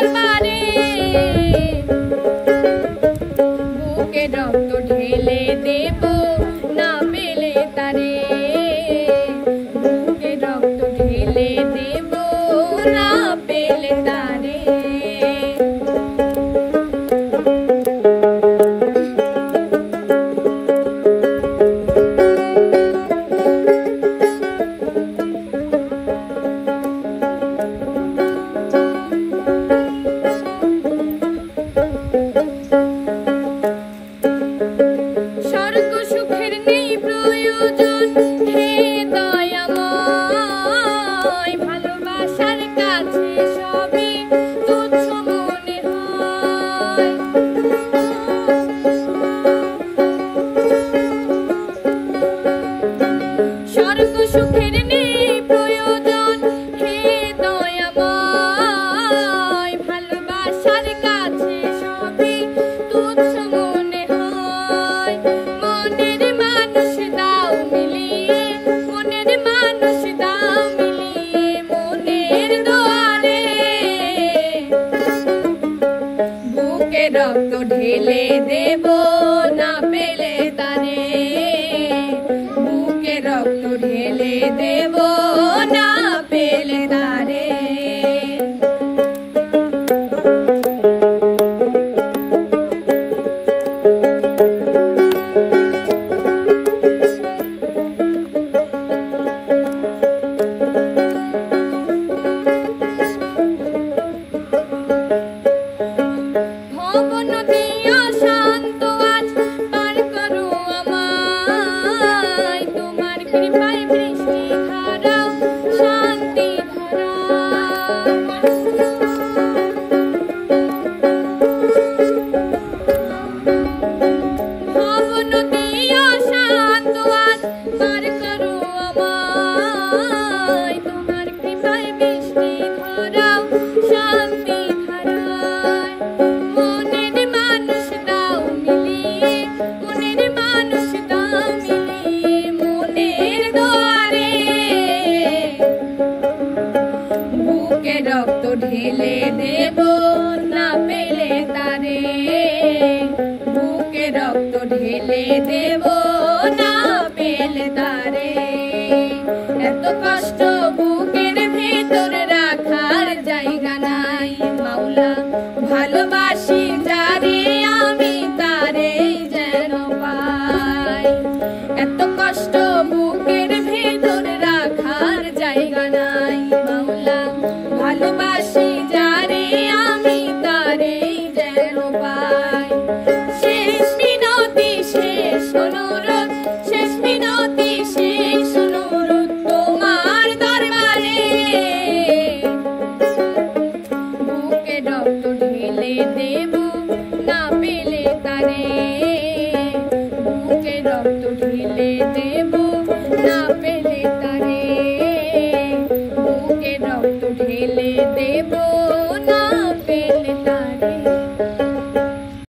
দরবারে বুকে রক্ত ঢেলে দেব না পেলে তারে বুকে রক্ত ঢেলে দেব না পেলে তারে সুখের নেই প্রয়োজন হে দয়াময় ভালোবাসার কাছে সবই তুচ্ছ মনে হয় মনের মানুষ দাও মিলিয়ে মনের মানুষ দাও মিলিয়ে মনের দোয়ারে বুকে রক্ত ঢেলে দেব না পেলে তারে রক্ত ঢেলে দেব না পেলে তারে ভবন দিয়া শান্ত আজ পার করো আমায় তোমার কৃপায় বৃষ্টি ধারাও শান্তি ভবন দিয়া শান্ত আজ পার করো আমায় তোমার কৃপায় বৃষ্টি ধারাও শান্তি ধারায় মনের মানুষ দাও মিলিয়ে মনের মানুষ দাও মিলিয়ে মনের দোয়ারে বুকে রক্ত ঢেলে দেব না পেলে তারে বুকে রক্ত ঢেলে দেব না পেলে তারে এত কষ্ট বুকের ভেতর রাখার জায়গা নাই মাওলা ভালোবাসি যারে আমি তারে যেন পাই এত কষ্ট বুকের ভেতর রাখার জায়গা নাই মাওলা ভালোবাসি যারে আমি তারে যেন পাই শেষ মিনতি শেষ অনুরোধ শেষ মিনতি শেষ অনুরোধ তোমার দরবারে বুকে রক্ত ঢেলে দেব না পেলে তারে বুকে রক্ত ঢেলে দেব না পেলে তারে বুকে রক্ত ঢেলে দেব না